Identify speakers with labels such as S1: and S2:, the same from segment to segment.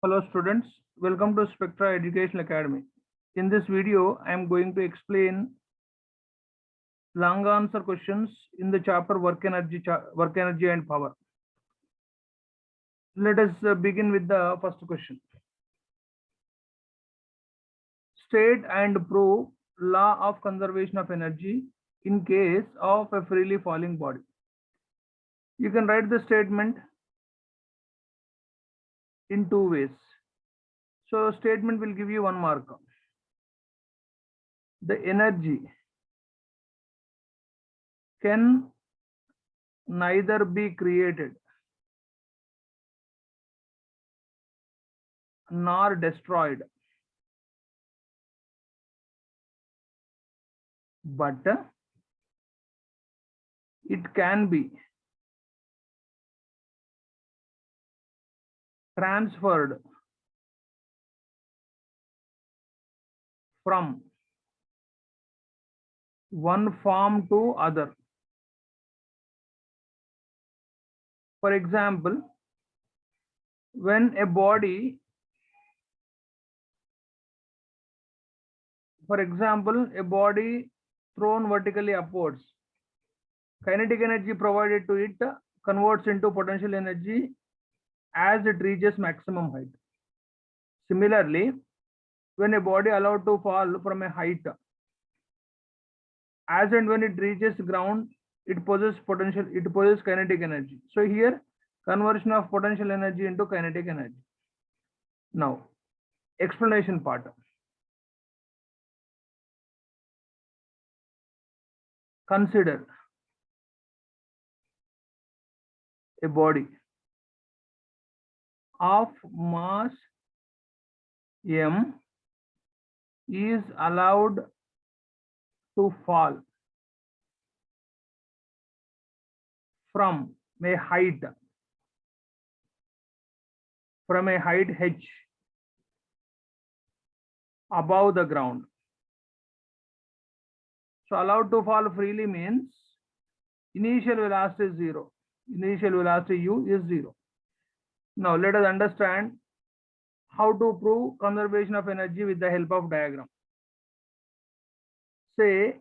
S1: Hello students, welcome to Spectra Educational Academy. In this video, I am going to explain long answer questions in the chapter work energy and power. Let us begin with the first question. State and prove law of conservation of energy in case of a freely falling body. You can write the statement in two ways. So statement will give you 1 mark. The energy can neither be created nor destroyed, but it can be transferred from one form to other. For example, when a body, thrown vertically upwards, kinetic energy provided to it converts into potential energy as it reaches maximum height. Similarly, when a body allowed to fall from a height, as and when it reaches ground, it possesses kinetic energy. So here, conversion of potential energy into kinetic energy. Now, explanation part. Consider a body of mass m is allowed to fall from a height h above the ground. So allowed to fall freely means initial velocity is 0. Initial velocity u is 0. Now let us understand how to prove conservation of energy with the help of diagram. Say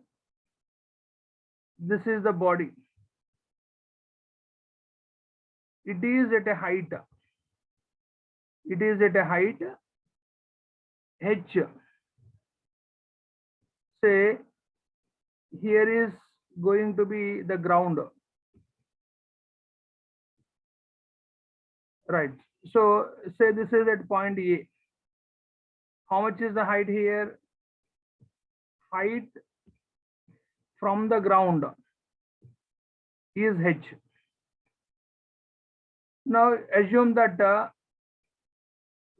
S1: this is the body. It is at a height h. Say here is going to be the ground, right? So say this is at point A. How much is the height here? Height from the ground is h. Now assume that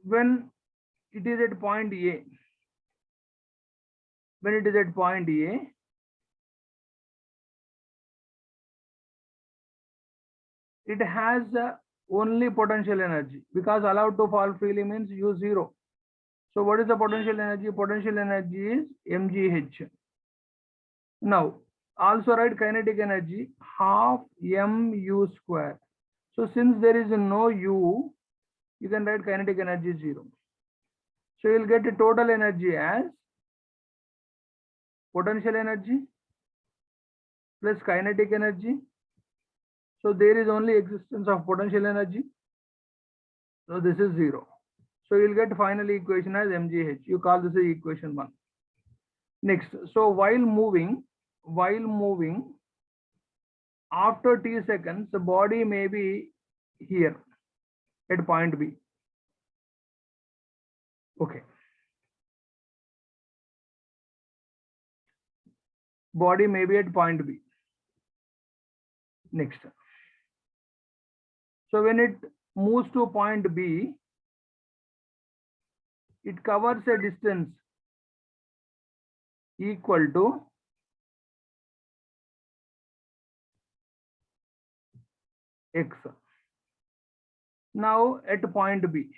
S1: when it is at point A, it has only potential energy, because allowed to fall freely means u0. So what is the potential energy? Potential energy is mgh. Now also write kinetic energy half mu square. So since there is no u, you can write kinetic energy 0. So you'll get a total energy as potential energy plus kinetic energy. So there is only existence of potential energy. So this is 0. So you'll get final equation as mgh. You call this as equation 1. Next, so while moving after t seconds, the body may be here at point B. Okay. Body may be at point B. Next. So when it moves to point B, it covers a distance equal to x. Now at point B,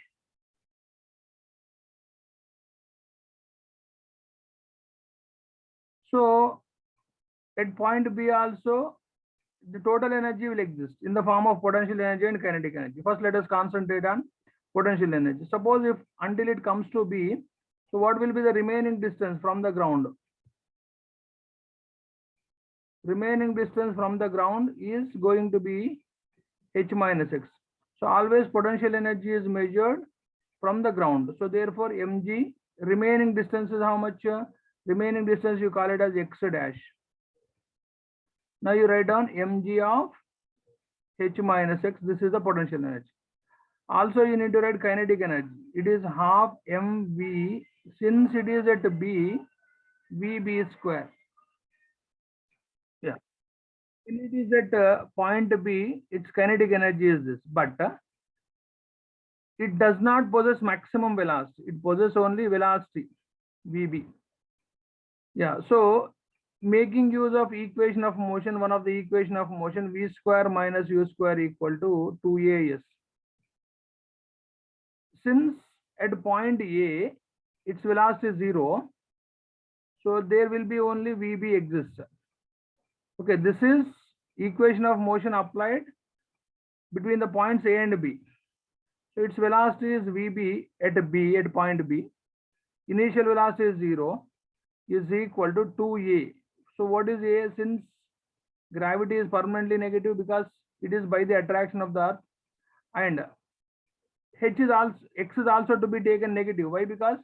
S1: so at point B also the total energy will exist in the form of potential energy and kinetic energy. First, let us concentrate on potential energy. Suppose if until it comes to B, so what will be the remaining distance from the ground? Remaining distance from the ground is going to be H minus X. So always potential energy is measured from the ground. So therefore mg, remaining distance is how much? Remaining distance you call it as X dash. Now you write down mg of H minus X. This is the potential energy. Also you need to write kinetic energy. It is half mv. Since it is at B, VB square. Yeah. When it is at point B, its kinetic energy is this, but it does not possess maximum velocity. It possesses only velocity, VB. Yeah, so making use of equation of motion, one of the equation of motion, V square minus U square equal to 2AS. Since at point A, its velocity is 0, so there will be only VB exists. Okay, this is equation of motion applied between the points A and B. So its velocity is VB at B, at point B. Initial velocity is 0, is equal to 2A. So what is A? Since gravity is permanently negative because it is by the attraction of the earth, and H is also, X is also to be taken negative. Why? Because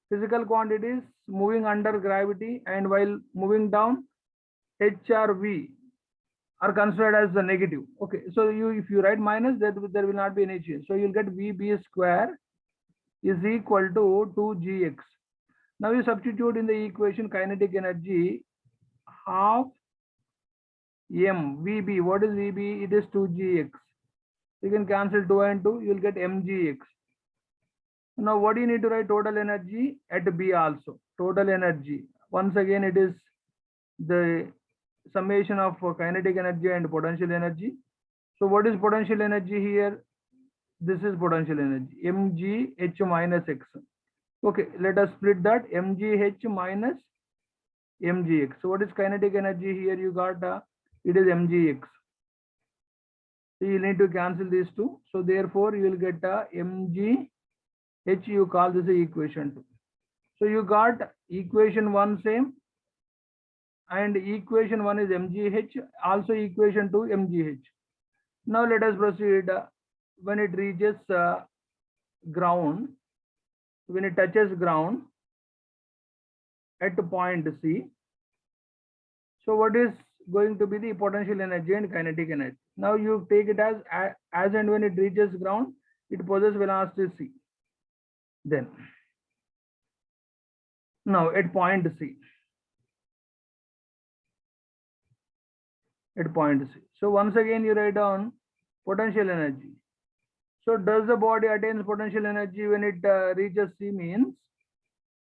S1: physical quantities moving under gravity and while moving down, H or V are considered as the negative. Okay, so if you write minus, there will not be any change. So you'll get VB square is equal to 2gx. Now you substitute in the equation kinetic energy half m VB. What is VB? It is 2gx. You can cancel 2 and 2, you will get mgx. Now what do you need to write? Total energy at B also. Total energy. Once again, it is the summation of kinetic energy and potential energy. So what is potential energy here? This is potential energy, mg h minus x. Okay, let us split that, mg h minus mgx. So what is kinetic energy here? You got it is mgx. So you need to cancel these two. So therefore you will get mg h, you call this equation 2. So you got equation 1 same, and equation 1 is mgh, also equation 2 mgh. Now let us proceed. When it reaches ground, when it touches ground at point C, so what is going to be the potential energy and kinetic energy? Now you take it as and when it reaches ground, it possesses velocity c. Then now at point C, at point C. So once again you write down potential energy. So does the body attain potential energy when it reaches C? Means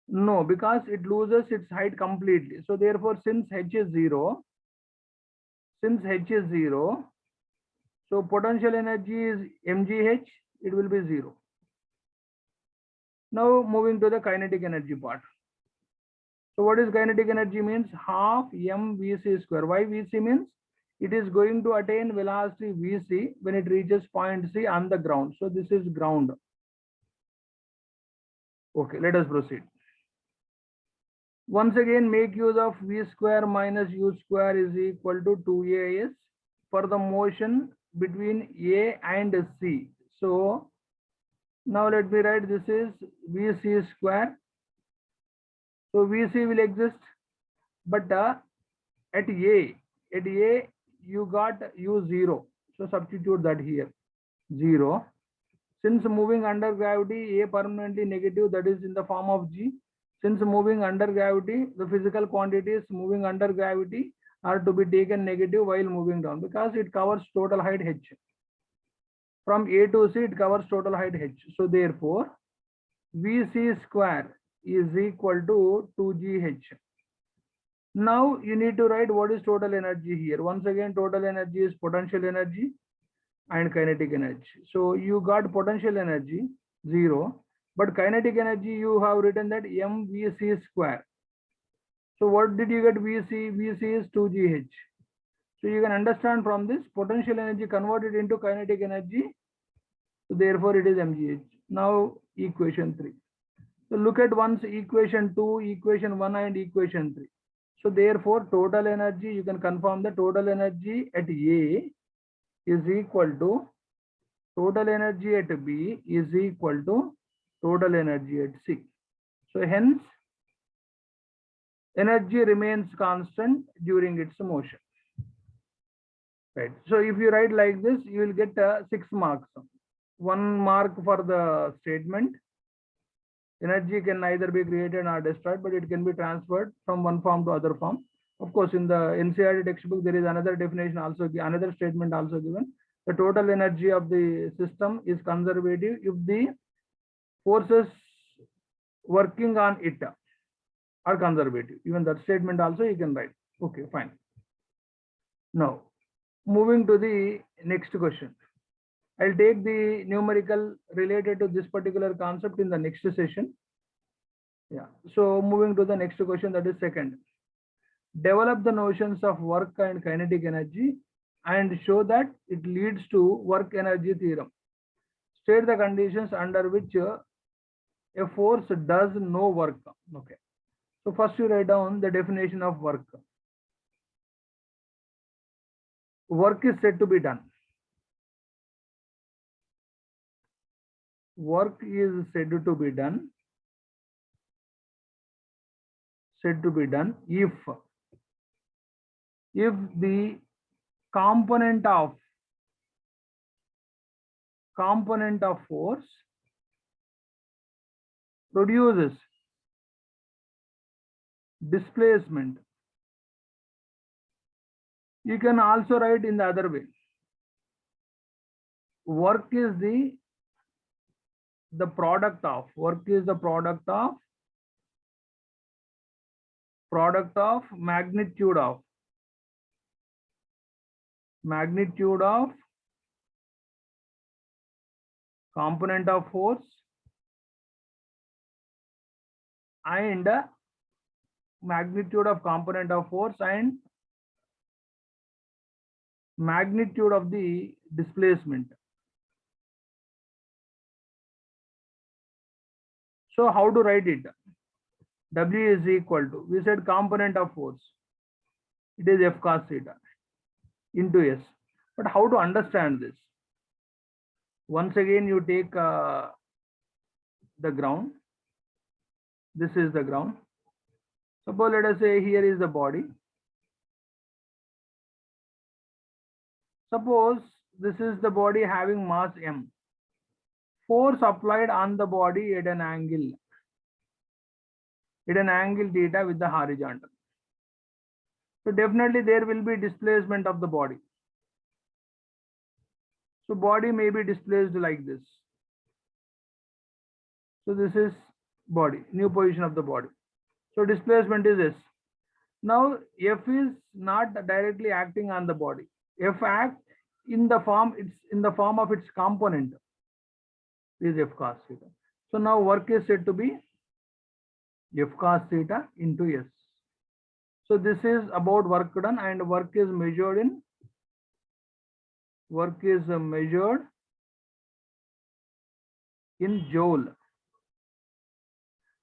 S1: no, because it loses its height completely. So therefore, since h is 0, so potential energy is mgh, it will be 0. Now moving to the kinetic energy part. So what is kinetic energy? Means half m vc square. Why vc? Means it is going to attain velocity vc when it reaches point C on the ground. So this is ground. Okay, let us proceed. Once again, make use of v square minus u square is equal to 2as for the motion between A and C. So now let me write, this is vc square. So vc will exist, but at A you got u0. So substitute that here, 0. Since moving under gravity, A permanently negative, that is in the form of G. Since moving under gravity, the physical quantities moving under gravity are to be taken negative while moving down, because it covers total height h. From A to C, it covers total height h. So therefore, Vc square is equal to 2gh. Now you need to write what is total energy here. Once again, total energy is potential energy and kinetic energy. So you got potential energy 0, but kinetic energy you have written that mvc square. So what did you get? Vc is 2gh. So you can understand from this, potential energy converted into kinetic energy. So therefore it is mgh. Now equation 3. So look at once equation 2, equation 1 and equation 3. So therefore total energy, you can confirm the total energy at A is equal to total energy at B is equal to total energy at C. So hence energy remains constant during its motion. Right. So if you write like this, you will get 6 marks. 1 mark for the statement. Energy can neither be created nor destroyed, but it can be transferred from one form to other form. Of course, in the NCERT textbook, there is another definition also, another statement also given. The total energy of the system is conservative if the forces working on it are conservative. Even that statement also you can write. Okay, fine. Now, moving to the next question. I'll take the numerical related to this particular concept in the next session. Yeah. So moving to the next question, that is second. Develop the notions of work and kinetic energy and show that it leads to work energy theorem. State the conditions under which a force does no work. Okay. So first you write down the definition of work. Work is said to be done. Work is said to be done. Said to be done if the component of force produces displacement. You can also write in the other way. Work is the product of magnitude of component of force and magnitude of component of force and magnitude of the displacement. So how to write it? W is equal to, we said component of force, it is F cos theta into S. But how to understand this? Once again, you take the ground. This is the ground. Suppose let us say here is the body. Suppose this is the body having mass M. Force applied on the body at an angle theta with the horizontal. So definitely there will be displacement of the body. So body may be displaced like this. So this is body, new position of the body. So displacement is S. Now F is not directly acting on the body. F acts in the form of its component is F cos theta. So now work is said to be F cos theta into S. So this is about work done, and work is measured in joule.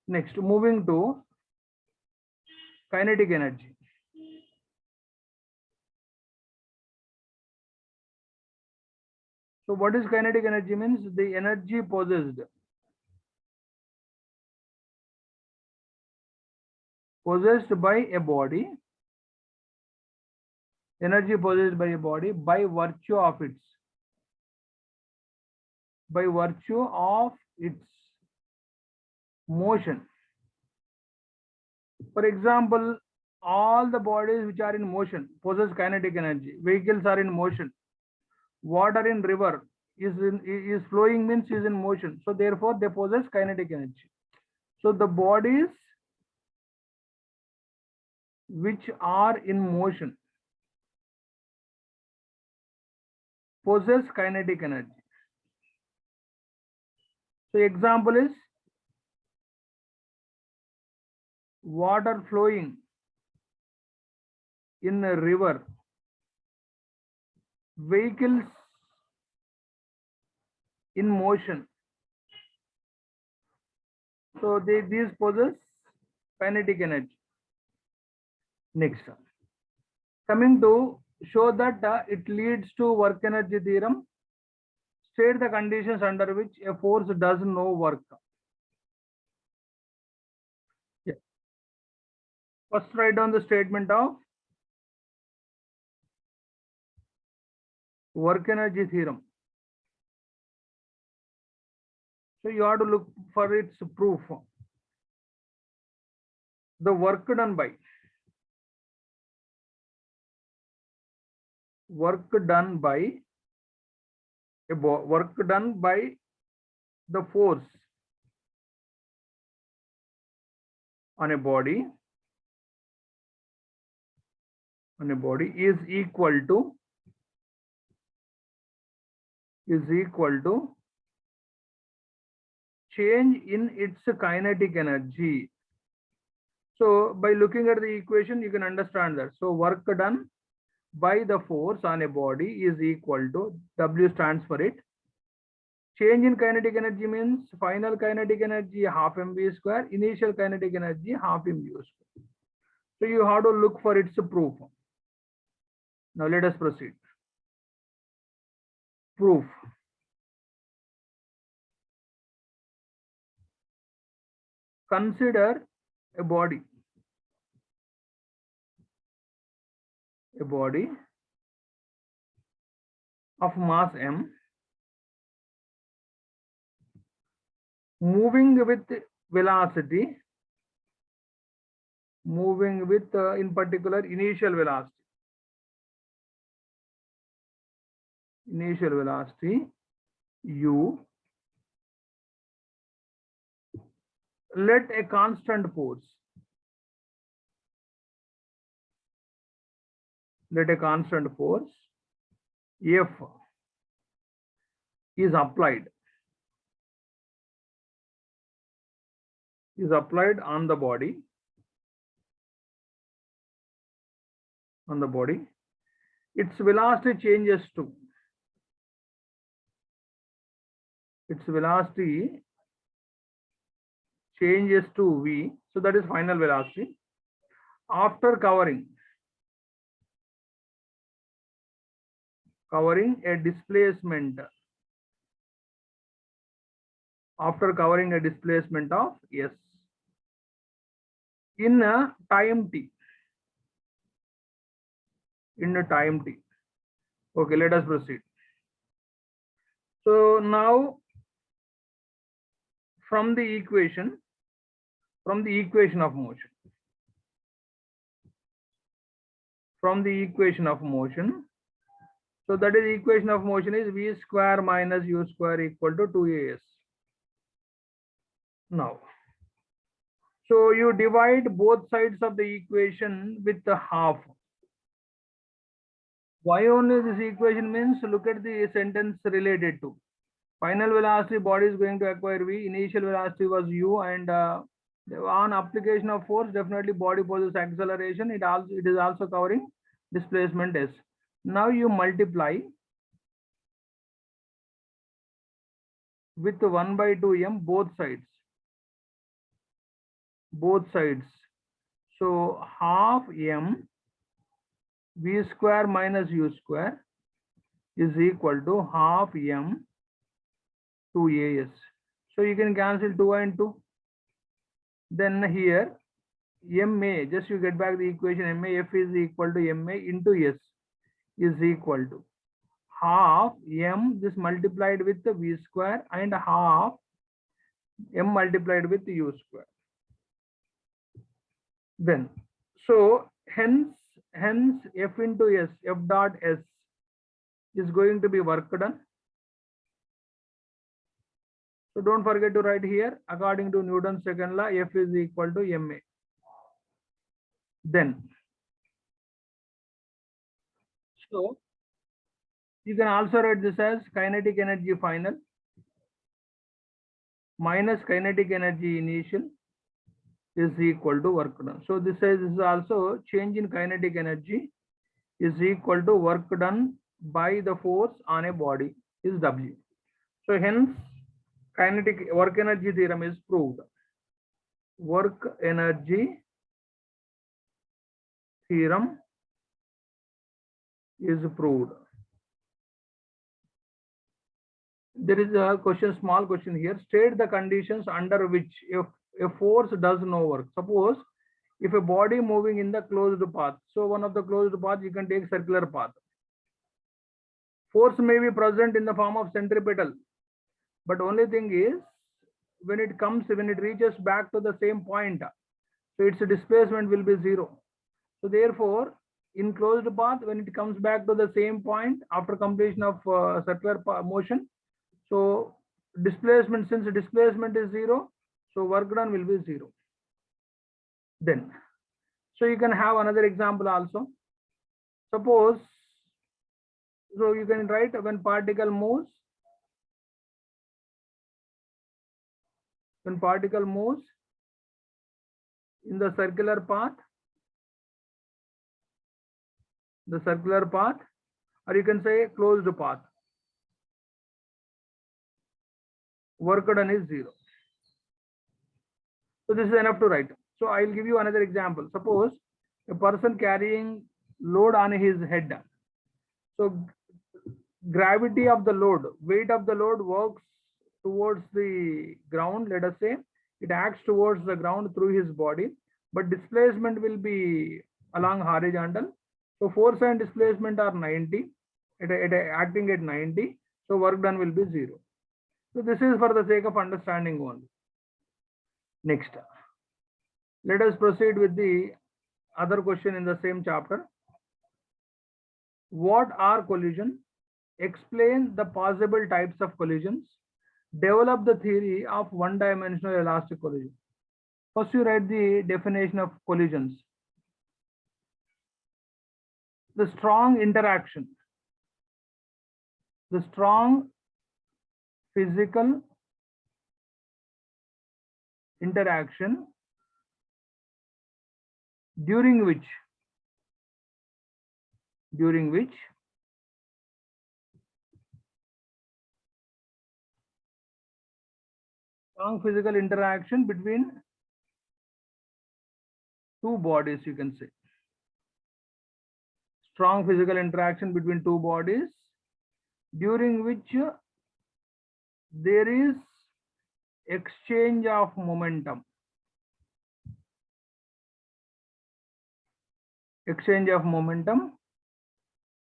S1: Next, moving to kinetic energy. So what is kinetic energy? Means the energy possessed by a body, energy possessed by a body by virtue of its motion. For example, all the bodies which are in motion possess kinetic energy. Vehicles are in motion. Water in river is flowing, means is in motion. So therefore they possess kinetic energy. So the bodies which are in motion possess kinetic energy. So example is water flowing in a river, vehicles in motion. So these possess kinetic energy. Next, coming to show that it leads to work energy theorem. State the conditions under which a force does no work. Yeah. First, write down the statement of work energy theorem. So you have to look for its proof. The work done by the force on a body is equal to change in its kinetic energy. So by looking at the equation, you can understand that. So work done by the force on a body is equal to, W stands for it. Change in kinetic energy means final kinetic energy half mv square, initial kinetic energy half mu square. So you have to look for its proof. Now let us proceed. Proof. Consider a body of mass m moving with velocity, in particular initial velocity u. Let a constant force F is applied on the body, its velocity changes to v, so that is final velocity. After covering a displacement of s in a time t. Okay, let us proceed. So now from the equation of motion, so that is equation of motion is v square minus u square equal to 2as. Now, so you divide both sides of the equation with the half. Why only this equation means, look at the sentence related to final velocity body is going to acquire v, initial velocity was u, and on application of force definitely body possesses acceleration. It is also covering displacement s. Now you multiply with 1/2m both sides. So half m v square minus u square is equal to half m 2as. So you can cancel 2 and 2. Then here ma, just you get back the equation, ma f is equal to ma into s is equal to half m this multiplied with the v square and half m multiplied with the u square. Then so hence f into s, f dot s is going to be work done. So don't forget to write here, according to Newton's second law, F is equal to ma. Then, so you can also write this as kinetic energy final minus kinetic energy initial is equal to work done. So this is also change in kinetic energy is equal to work done by the force on a body is W. So hence kinetic work energy theorem is proved. Work energy theorem is proved. There is a question, small question here. State the conditions under which if a force does no work. Suppose if a body moving in the closed path, so one of the closed path you can take circular path. Force may be present in the form of centripetal, but only thing is when it reaches back to the same point, so its displacement will be zero. So therefore, in closed path, when it comes back to the same point after completion of circular motion, so displacement, since displacement is zero, so work done will be zero. Then, so you can have another example also. Suppose, so you can write when particle moves in the circular path, or you can say closed path, work done is zero. So this is enough to write. So I will give you another example. Suppose a person carrying load on his head. So gravity of the load, weight of the load works towards the ground. Let us say it acts towards the ground through his body, but displacement will be along horizontal. So force and displacement are 90, acting at 90. So work done will be zero. So this is for the sake of understanding only. Next, let us proceed with the other question in the same chapter. What are collision? Explain the possible types of collisions. Develop the theory of one-dimensional elastic collision. First, you write the definition of collisions. The strong interaction, the strong physical interaction during which strong physical interaction between two bodies, you can say. Strong physical interaction between two bodies during which there is exchange of momentum. Exchange of momentum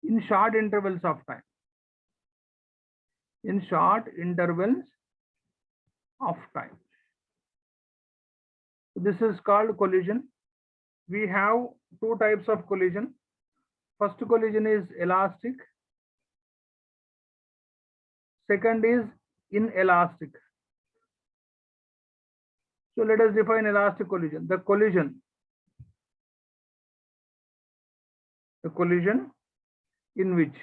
S1: in short intervals of time. In short intervals of time. This is called collision. We have two types of collision. First collision is elastic. Second is inelastic. So let us define elastic collision. The collision in which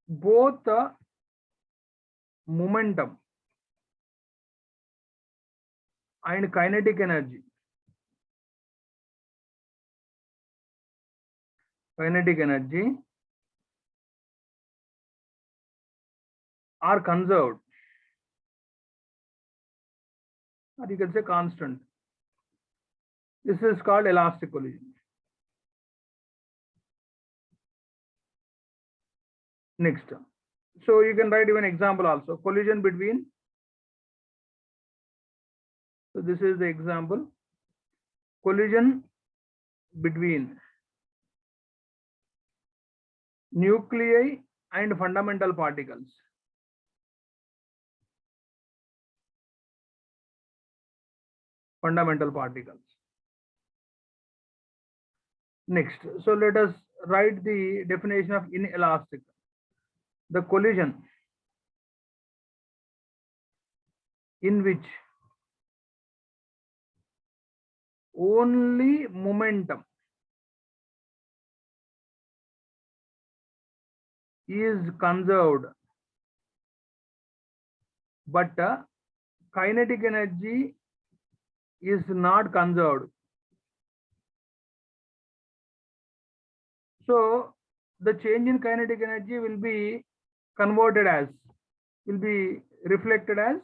S1: both the momentum and kinetic energy are conserved, or you can say constant. This is called elastic collision. Next, so you can write even example also. Collision between, so this is the example. Collision between nuclei and fundamental particles. Next, so let us write the definition of inelastic. The collision in which only momentum is conserved, but kinetic energy is not conserved. So the change in kinetic energy will be converted as, will be reflected as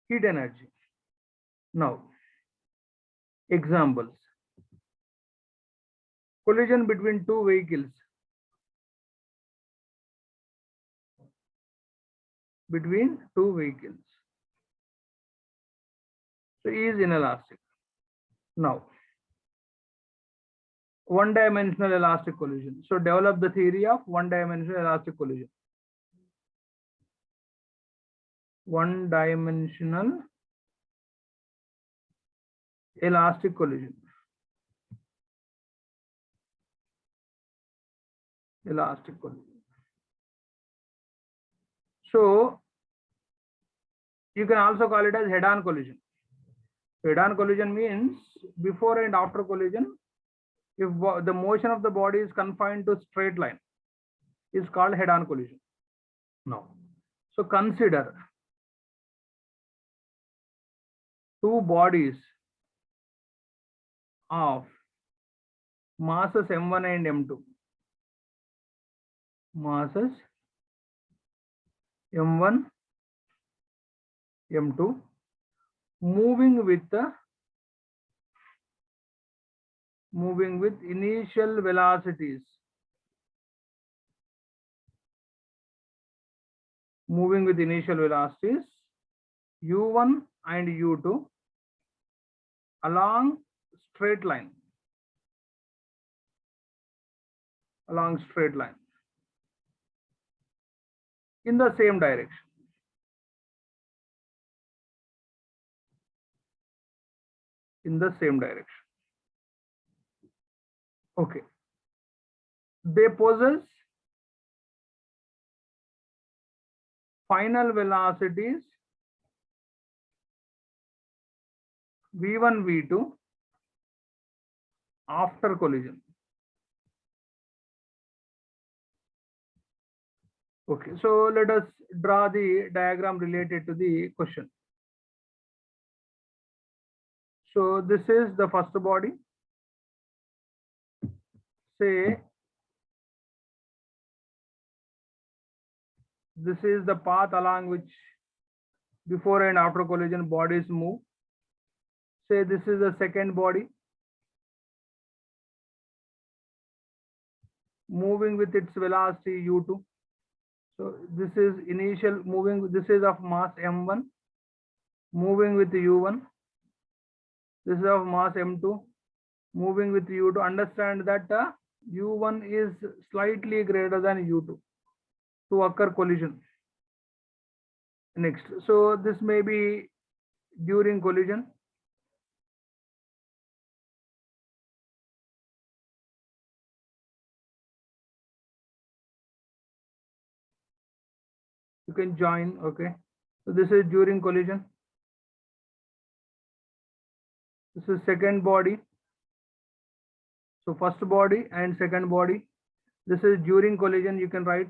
S1: heat energy. Now, examples. Collision between two vehicles. Between two vehicles. So E is inelastic. Now, one-dimensional elastic collision. So develop the theory of one-dimensional elastic collision. One-dimensional elastic collision. Elastic collision. So you can also call it as head-on collision. Head-on collision means before and after collision, if the motion of the body is confined to straight line, is called head-on collision. Now, so consider two bodies of masses m1 and m2. Masses m1, m2 moving with initial velocities. Moving with initial velocities u1 and u2 along straight line. Along straight line. In the same direction. In the same direction. Okay. They possess final velocities v1, v2 after collision. Okay, so let us draw the diagram related to the question. So this is the first body. Say this is the path along which before and after collision bodies move. Say this is the second body moving with its velocity u2. So this is initial moving, this is of mass m1 moving with u1. This is of mass m2 moving with u2. Understand that u1 is slightly greater than u2 to occur collision. Next, so this may be during collision. You can join, okay. So this is during collision. This is second body. So first body and second body. This is during collision, you can write.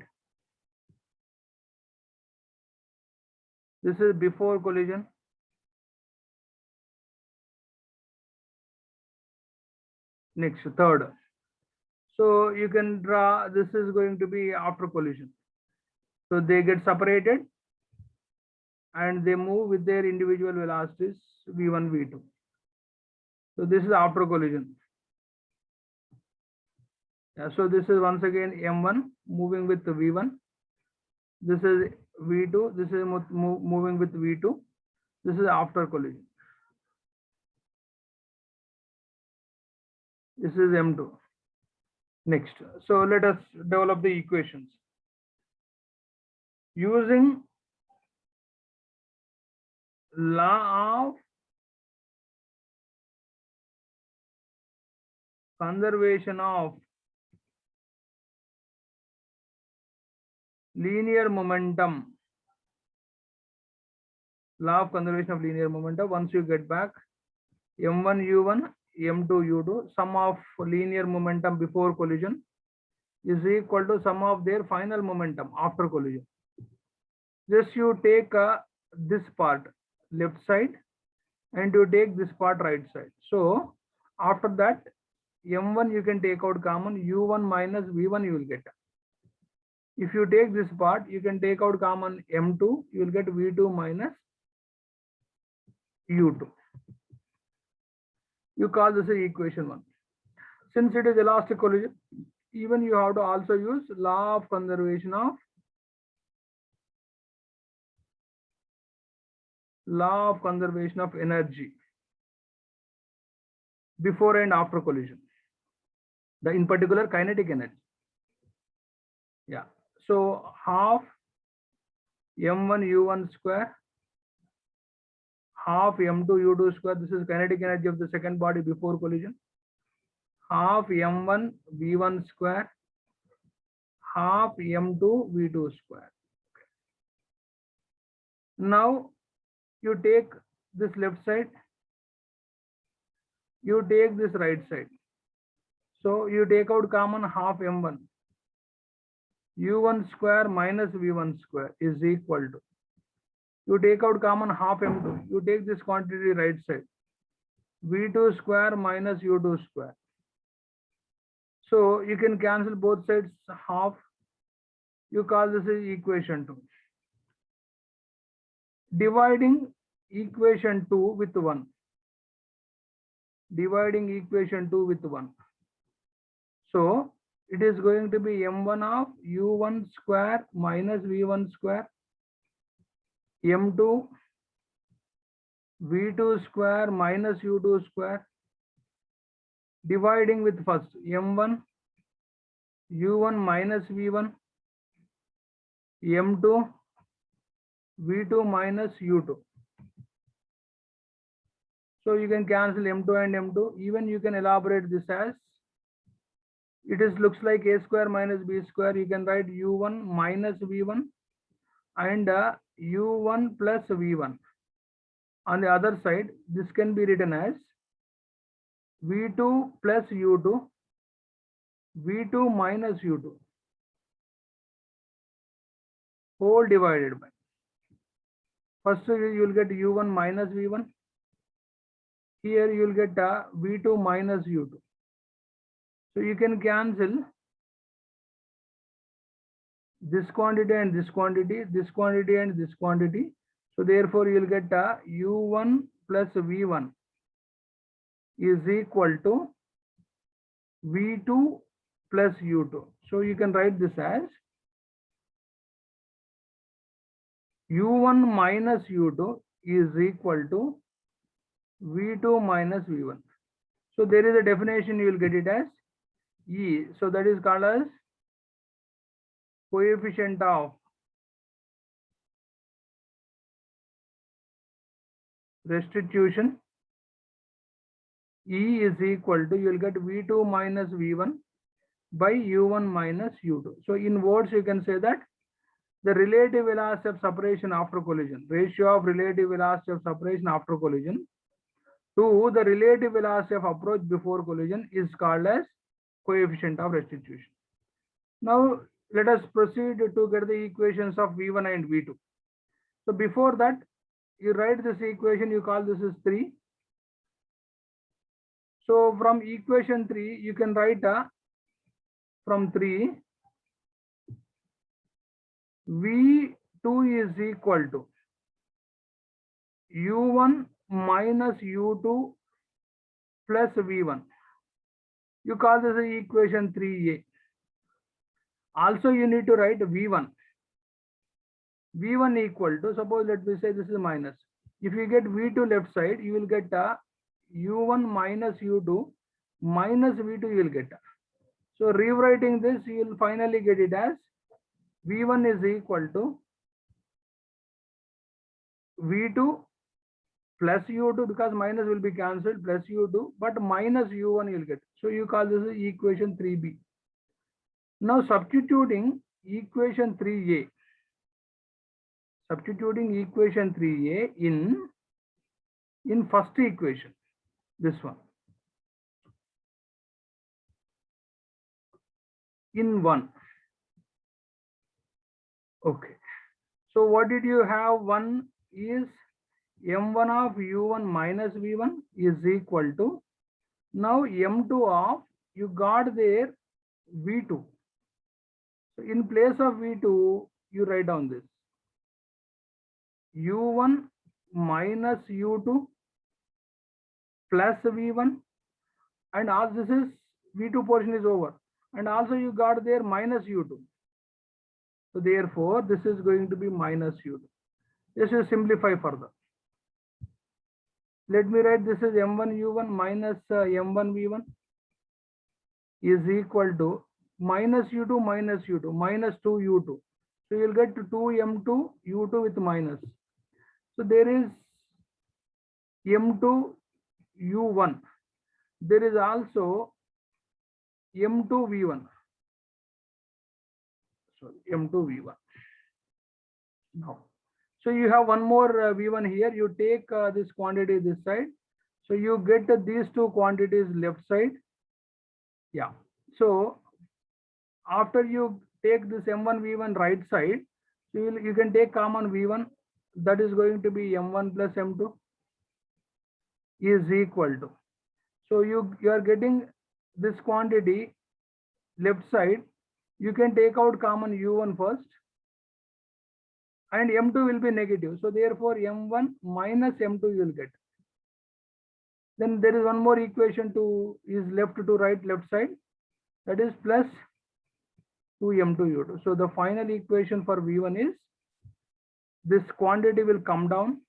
S1: This is before collision. Next, third. So you can draw, this is going to be after collision. So they get separated and they move with their individual velocities v1, v2. So this is after collision. Yeah, so this is once again m1 moving with the v1. This is v2. This is moving with v2. This is after collision. This is m2. Next, so let us develop the equations. Using law of conservation of linear momentum. Law of conservation of linear momentum. Once you get back m1 u1 m2 u2, sum of linear momentum before collision is equal to sum of their final momentum after collision. Just you take this part left side and you take this part right side. So after that m1 you can take out common, u1 minus v1 you will get. If you take this part, you can take out common m2, you will get v2 minus u2. You call this equation 1. Since it is elastic collision, even you have to also use law of conservation of energy before and after collision. In particular kinetic energy. Yeah. So half m1 u1 square, half m2 u2 square. This is kinetic energy of the second body before collision. Half m1 v1 square, half m2 v2 square. Now you take this left side, you take this right side. So you take out common half m1. u1 square minus v1 square is equal to, you take out common half m2, you take this quantity right side, v2 square minus u2 square. So you can cancel both sides half, you call this is equation 2. Dividing equation 2 with 1. Dividing equation 2 with 1. So it is going to be m1 of u1 square minus v1 square, m2 v2 square minus u2 square, dividing with first m1 u1 minus v1, m2 v2 minus u2. So you can cancel m2 and m2. Even you can elaborate this as, it is looks like a square minus b square. You can write u1 minus v1 and u1 plus v1. On the other side, this can be written as v2 plus u2, v2 minus u2, whole divided by. First you will get u1 minus v1. Here you will get v2 minus u2. So you can cancel this quantity and this quantity, this quantity and this quantity. So therefore you will get u1 plus v1 is equal to v2 plus u2. So you can write this as u1 minus u2 is equal to v2 minus v1. So there is a definition, you will get it as E. So that is called as coefficient of restitution. E is equal to, you will get v2 minus v1 by u1 minus u2. So in words you can say that the relative velocity of separation after collision, ratio of relative velocity of separation after collision to the relative velocity of approach before collision is called as coefficient of restitution. Now let us proceed to get the equations of v1 and v2. So before that, you write this equation, you call this is 3. So from equation 3, you can write from 3, v2 is equal to u1 minus u2 plus v1. You call this equation 3a. Also you need to write v1. v1 equal to, suppose let me say this is minus. If you get v2 left side, you will get u1 minus u2 minus v2 you will get. So rewriting this, you will finally get it as v1 is equal to v2 plus u2, because minus will be cancelled, plus u2, but minus u1 you will get. So you call this equation 3b. Now substituting equation 3a. Substituting equation 3a in first equation, this one. In 1. Okay. So what did you have? 1 is m1 of u1 minus v1 is equal to, now m2 of you got there V2. So in place of V2, you write down this U1 minus U2 plus V1, and all this is V2 portion is over, and also you got there minus U2. So therefore, this is going to be minus U2. This is simplify further. Let me write this is M1 U1 minus M1 V1 is equal to minus U2 minus U2 minus 2 U2. So you'll get 2 M2 U2 with minus. So there is M2 U1. There is also M2 V1. So M2 V1. Now, so you have one more V1 here. You take this quantity this side. So you get these two quantities left side. Yeah. So after you take this M1 V1 right side, so you can take common V1. That is going to be M1 plus M2 is equal to. So you are getting this quantity left side. You can take out common U1 first, and M2 will be negative. So therefore, M1 minus M2 you will get. Then there is one more equation to is left to right left side. That is plus 2M2 U2. So the final equation for V1 is this quantity will come down.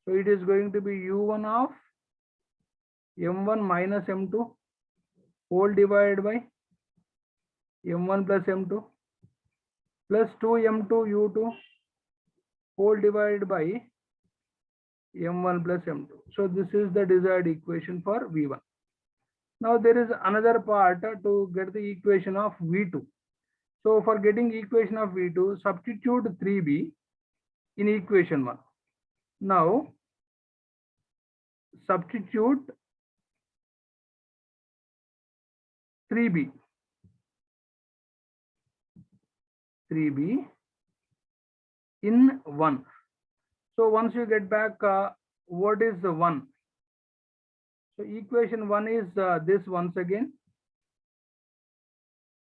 S1: So it is going to be U1 of M1 minus M2 whole divided by M1 plus M2 plus 2M2 U2 whole divided by M1 plus M2. So this is the desired equation for V1. Now there is another part to get the equation of V2. So for getting equation of V2, substitute 3B in equation 1. Now substitute 3B in 1. So once you get back, what is the 1? So equation 1 is this once again.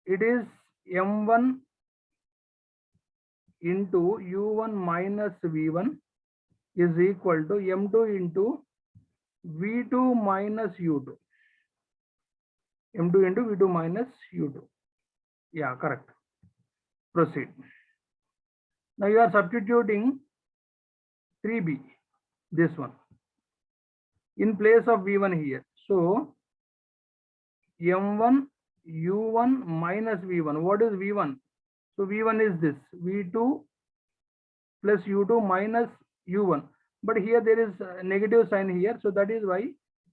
S1: It is M1 into U1 minus V1 is equal to M2 into V2 minus U2. M2 into V2 minus U2. Yeah, correct. Proceed. Now you are substituting 3B, this one, in place of V1 here. So M1 U1 minus V1. What is V1? So V1 is this V2 plus U2 minus U1. But here there is a negative sign here. So that is why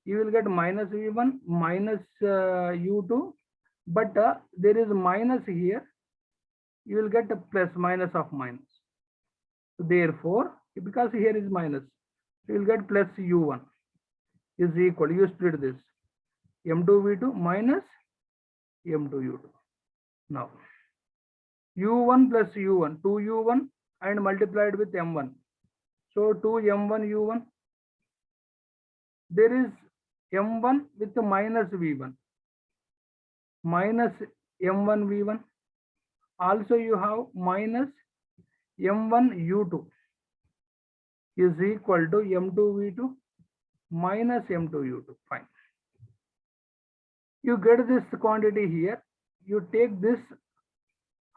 S1: you will get minus V1 minus U2. But there is minus here. You will get a plus minus of minus. So therefore, because here is minus, you will get plus U1 is equal. You split this M2 V2 minus M2 U2. Now U1 plus U1, 2U1 and multiplied with M1. So 2M1 U1. There is M1 with the minus V1 minus M1 V1. Also you have minus M1 U2 is equal to M2 V2 minus M2 U2. Fine. You get this quantity here. You take this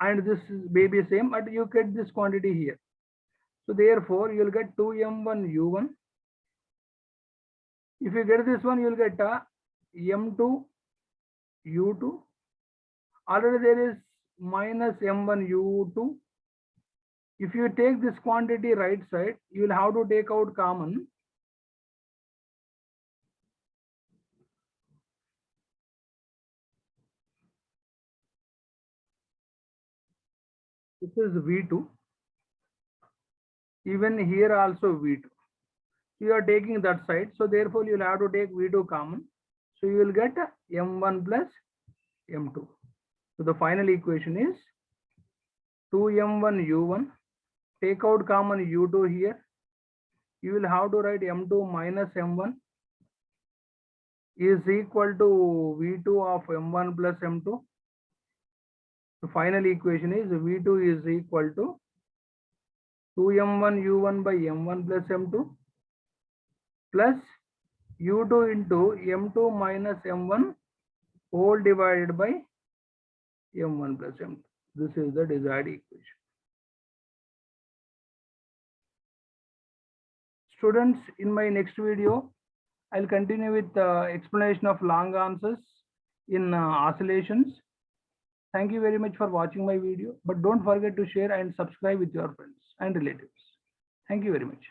S1: and this may be same, but you get this quantity here. So therefore, you will get 2M1 U1. If you get this one, you will get M2 U2. Already there is minus M1 U2. If you take this quantity right side, you will have to take out common. This is V2. Even here also V2. You are taking that side. So therefore, you will have to take V2 common. So you will get M1 plus M2. So the final equation is 2M1 U1. Take out common U2 here. You will have to write M2 minus M1 is equal to V2 of M1 plus M2. The final equation is V2 is equal to 2M1 U1 by M1 plus M2 plus U2 into M2 minus M1 whole divided by M1 plus M2. This is the desired equation. Students, in my next video, I'll continue with explanation of long answers in oscillations. Thank you very much for watching my video, but don't forget to share and subscribe with your friends and relatives. Thank you very much.